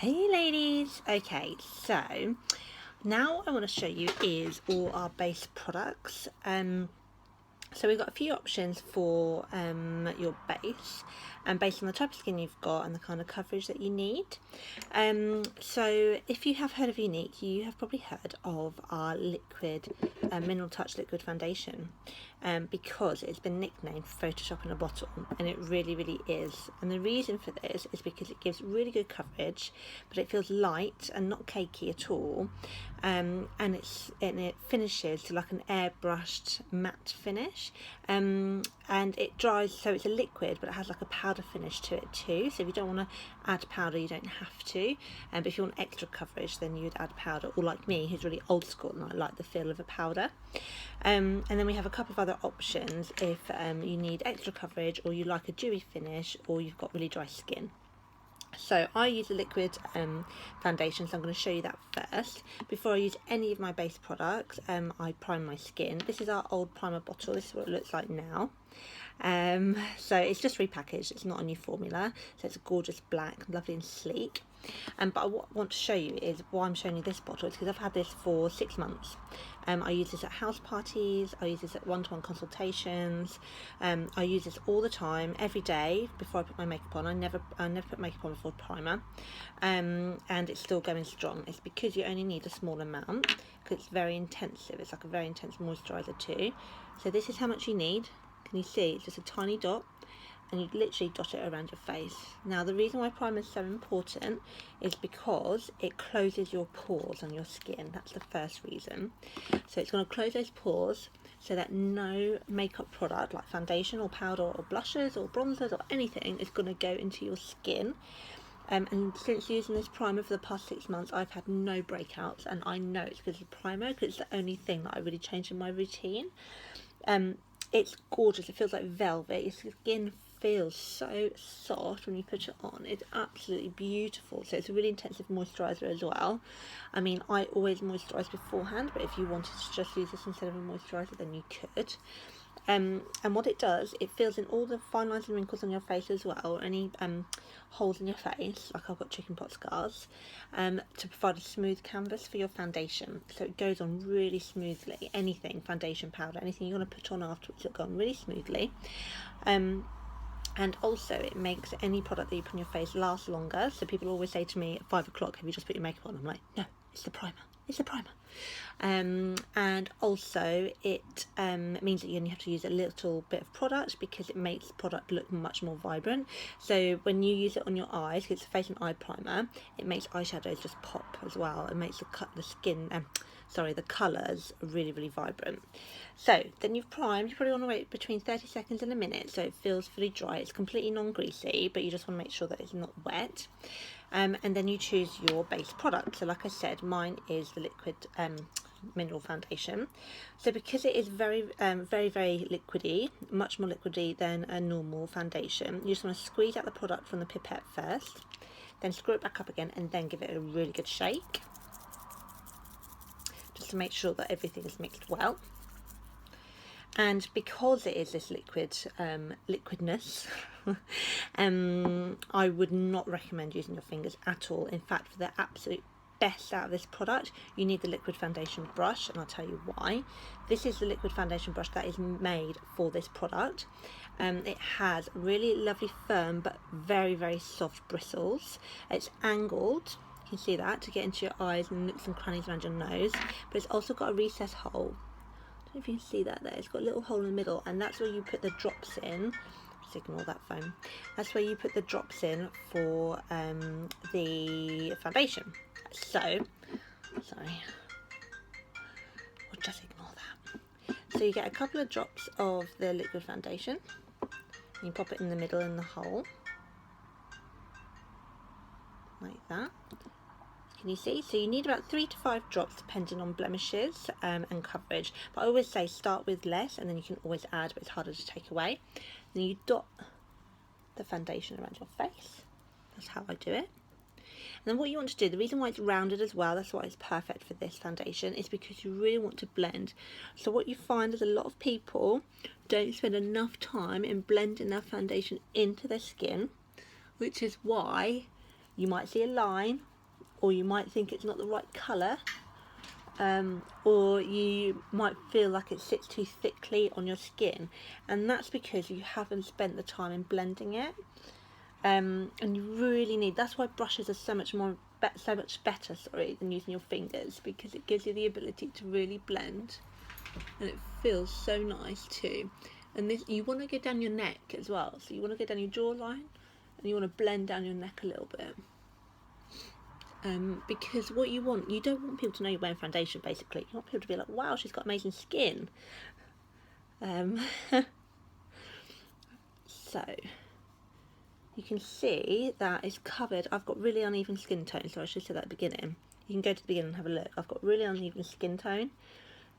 Hey ladies, okay, so now I want to show you is all our base products. So we've got a few options for your base, and based on the type of skin you've got and the kind of coverage that you need. So if you have heard of Younique, you have probably heard of our liquid Mineral Touch liquid foundation, because it's been nicknamed Photoshop in a bottle, and it really is. And the reason for this is because it gives really good coverage, but it feels light and not cakey at all, and it finishes to like an airbrushed matte finish, and it dries, so it's a liquid but it has like a powder finish to it too. So if you don't want to add powder, you don't have to, but if you want extra coverage, then you'd add powder, or like me, who's really old school and I like the feel of a powder. And then we have a couple of other options if you need extra coverage, or you like a dewy finish, or you've got really dry skin. So I use a liquid foundation, so I'm going to show you that first. Before I use any of my base products, I prime my skin. This is our old primer bottle. This is what it looks like now. So it's just repackaged, it's not a new formula, so it's a gorgeous black, lovely and sleek. But what I want to show you is why I'm showing you this bottle. It's because I've had this for 6 months. I use this at house parties, I use this at one-to-one consultations, I use this all the time, every day before I put my makeup on. I never put makeup on before primer, and it's still going strong. It's because you only need a small amount, because it's very intensive. It's like a very intense moisturiser too. So this is how much you need. Can you see? It's just a tiny dot, and you literally dot it around your face. Now the reason why primer is so important is because it closes your pores on your skin. That's the first reason. So it's going to close those pores so that no makeup product like foundation or powder or blushes or bronzers or anything is going to go into your skin. And since using this primer for the past 6 months, I've had no breakouts, and I know it's because of the primer, because it's the only thing that I really changed in my routine. It's gorgeous. It feels like velvet. Your skin feels so soft when you put it on. It's absolutely beautiful. So it's a really intensive moisturiser as well. I mean, I always moisturise beforehand, but if you wanted to just use this instead of a moisturiser, then you could. And what it does, it fills in all the fine lines and wrinkles on your face as well, or any holes in your face, like I've got chickenpox scars, to provide a smooth canvas for your foundation. So it goes on really smoothly. Anything, foundation, powder, anything you want to put on afterwards, it'll go on really smoothly. And also it makes any product that you put on your face last longer. So people always say to me at 5 o'clock, have you just put your makeup on? I'm like, no, it's the primer. It's a primer. And also it means that you only have to use a little bit of product, because it makes the product look much more vibrant. So when you use it on your eyes, because it's a face and eye primer, it makes eyeshadows just pop as well. It makes the colours really vibrant. So then you've primed. You probably want to wait between 30 seconds and a minute so it feels fully dry. It's completely non-greasy, but you just want to make sure that it's not wet. And then you choose your base product. So like I said, mine is the liquid mineral foundation. So because it is very liquidy, much more liquidy than a normal foundation, you just want to squeeze out the product from the pipette first, then screw it back up again, and then give it a really good shake, just to make sure that everything is mixed well. And because it is this liquidness, I would not recommend using your fingers at all. In fact, for the absolute best out of this product, you need the liquid foundation brush, and I'll tell you why. This is the liquid foundation brush that is made for this product. It has really lovely, firm but very soft bristles. It's angled, you can see that, to get into your eyes and nooks and crannies around your nose, but it's also got a recessed hole. I don't know if you can see that there. It's got a little hole in the middle, and that's where you put the drops in. Just ignore that foam. That's where you put the drops in for the foundation. So, sorry, we'll just ignore that. So you get a couple of drops of the liquid foundation, and you pop it in the middle in the hole, like that. Can you see? So you need about 3 to 5 drops depending on blemishes and coverage. But I always say start with less, and then you can always add, but it's harder to take away. Then you dot the foundation around your face. That's how I do it. And then what you want to do, the reason why it's rounded as well, that's why it's perfect for this foundation, is because you really want to blend. So what you find is a lot of people don't spend enough time in blending their foundation into their skin, which is why you might see a line or you might think it's not the right colour, or you might feel like it sits too thickly on your skin, and that's because you haven't spent the time in blending it. And you really need, that's why brushes are so much better than using your fingers, because it gives you the ability to really blend, and it feels so nice too. And this, you want to go down your neck as well, so you want to go down your jawline and you want to blend down your neck a little bit. Because what you don't want people to know you're wearing foundation, basically. You want people to be like, wow, she's got amazing skin. So you can see that it's covered. I've got really uneven skin tone, so I should say that at the beginning. You can go to the beginning and have a look. I've got really uneven skin tone,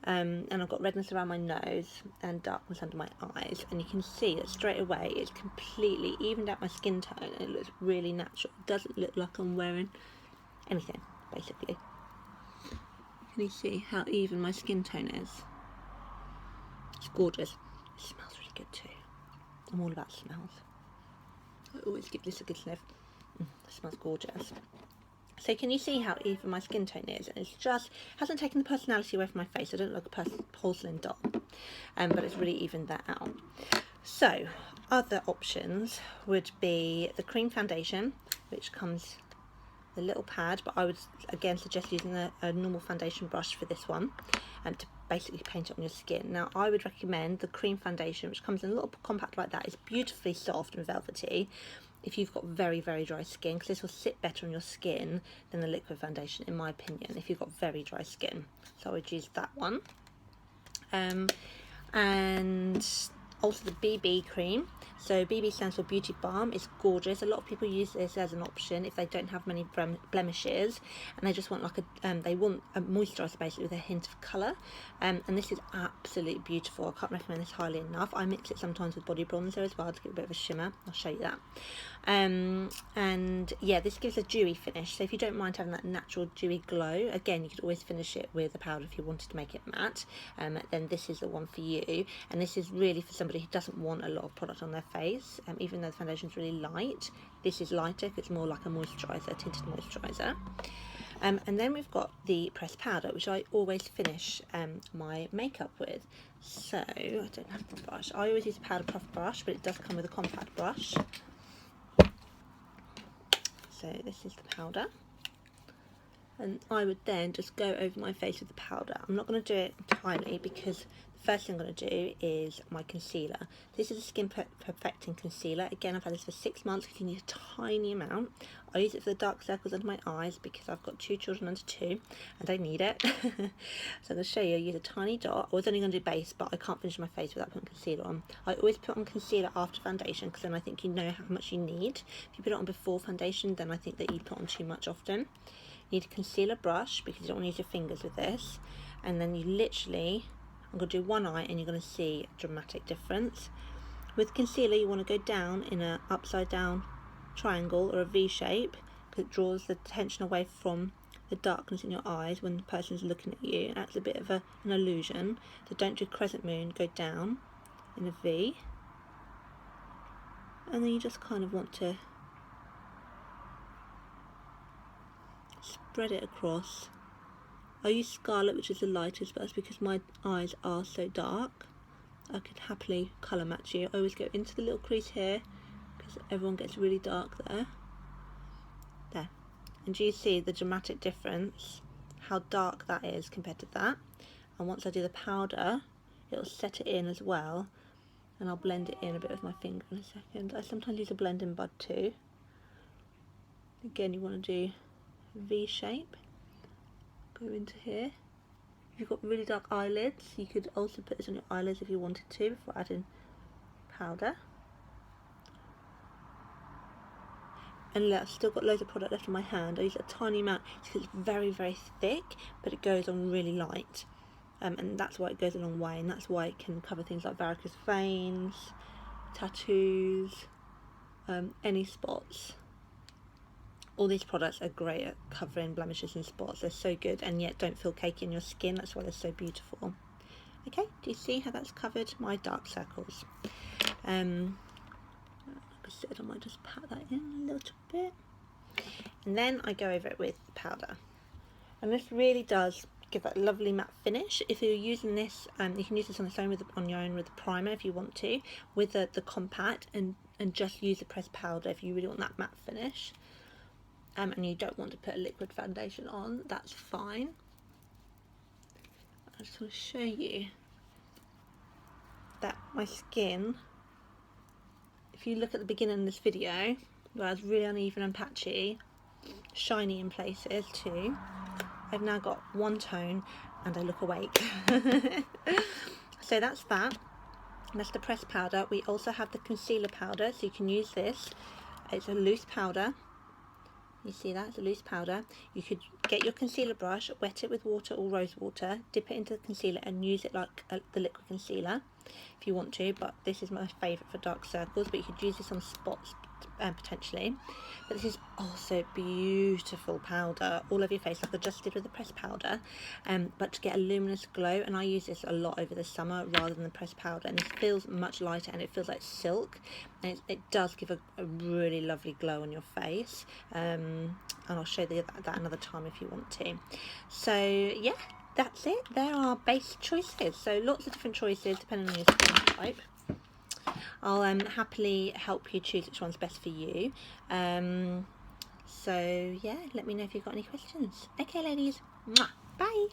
and I've got redness around my nose and darkness under my eyes, and you can see that straight away it's completely evened out my skin tone, and it looks really natural. It doesn't look like I'm wearing anything, basically. Can you see how even my skin tone is? It's gorgeous. It smells really good too. I'm all about smells. I always give this a good sniff. It smells gorgeous. So can you see how even my skin tone is? And it's just, hasn't taken the personality away from my face. I don't look like a porcelain doll, but it's really evened that out. So other options would be the cream foundation, which comes the little pad, but I would again suggest using a normal foundation brush for this one, and to basically paint it on your skin. Now I would recommend the cream foundation, which comes in a little compact like that. It's beautifully soft and velvety if you've got very, very dry skin, because this will sit better on your skin than the liquid foundation, in my opinion, if you've got very dry skin. So I would use that one. And also the BB cream. So BB stands for Beauty Balm. It's gorgeous. A lot of people use this as an option if they don't have many blemishes and they just want like they want a moisturiser basically with a hint of colour. And this is absolutely beautiful. I can't recommend this highly enough. I mix it sometimes with body bronzer as well to get a bit of a shimmer. I'll show you that. And yeah, this gives a dewy finish. So if you don't mind having that natural dewy glow, again, you could always finish it with a powder if you wanted to make it matte. Then this is the one for you. And this is really for somebody who doesn't want a lot of product on their face. Even though the foundation is really light, this is lighter because it's more like a moisturiser, a tinted moisturiser. And then we've got the pressed powder, which I always finish my makeup with. So I don't have the brush. I always use a powder puff brush, but it does come with a compact brush. So this is the powder, and I would then just go over my face with the powder. I'm not going to do it entirely because the first thing I'm going to do is my concealer. This is a Skin Perfecting Concealer. Again, I've had this for 6 months because you need a tiny amount. I use it for the dark circles under my eyes because I've got 2 children under 2 and I need it. So I'm going to show you. I use a tiny dot. I was only going to do base, but I can't finish my face without putting concealer on. I always put on concealer after foundation because then I think you know how much you need. If you put it on before foundation, then I think that you put on too much often. You need a concealer brush because you don't want to use your fingers with this. And then you literally, I'm going to do one eye and you're going to see a dramatic difference. With concealer, you want to go down in an upside down triangle or a V shape because it draws the attention away from the darkness in your eyes when the person's looking at you. It acts a bit of an illusion. So don't do crescent moon, go down in a V. And then you just kind of want to spread it across. I use Scarlet, which is the lightest, but that's because my eyes are so dark. I could happily colour match you. I always go into the little crease here because everyone gets really dark there. There. And do you see the dramatic difference? How dark that is compared to that. And once I do the powder, it'll set it in as well. And I'll blend it in a bit with my finger in a second. I sometimes use a blending bud too. Again, you want to do V shape. Go into here. If you've got really dark eyelids, you could also put this on your eyelids if you wanted to before adding powder. And look, I've still got loads of product left in my hand. I use a tiny amount because it's very, very thick, but it goes on really light. And that's why it goes a long way, and that's why it can cover things like varicose veins, tattoos, any spots. All these products are great at covering blemishes and spots. They're so good and yet don't feel cakey in your skin. That's why they're so beautiful. Okay, do you see how that's covered my dark circles? Like I said, I might just pat that in a little bit. and then I go over it with powder, and this really does give that lovely matte finish. If you're using this, you can use this on its own on your own with the primer if you want to, with the compact, and just use the pressed powder if you really want that matte finish. And you don't want to put a liquid foundation on, that's fine. I just want to show you that my skin, if you look at the beginning of this video, where it's really uneven and patchy, shiny in places too, I've now got one tone and I look awake. So that's that. That's the pressed powder. We also have the concealer powder, so you can use this. It's a loose powder. You see that? It's a loose powder. You could get your concealer brush, wet it with water or rose water, dip it into the concealer and use it like the liquid concealer if you want to, but this is my favourite for dark circles, but you could use this on spots potentially. But this is also beautiful powder all over your face, like I just did with the pressed powder, but to get a luminous glow, and I use this a lot over the summer rather than the pressed powder, and this feels much lighter and it feels like silk, and it does give a really lovely glow on your face, and I'll show you that another time if you want to. So yeah, that's it. There are base choices, so lots of different choices depending on your skin type. I'll happily help you choose which one's best for you. So yeah, let me know if you've got any questions. Okay ladies, mwah, bye.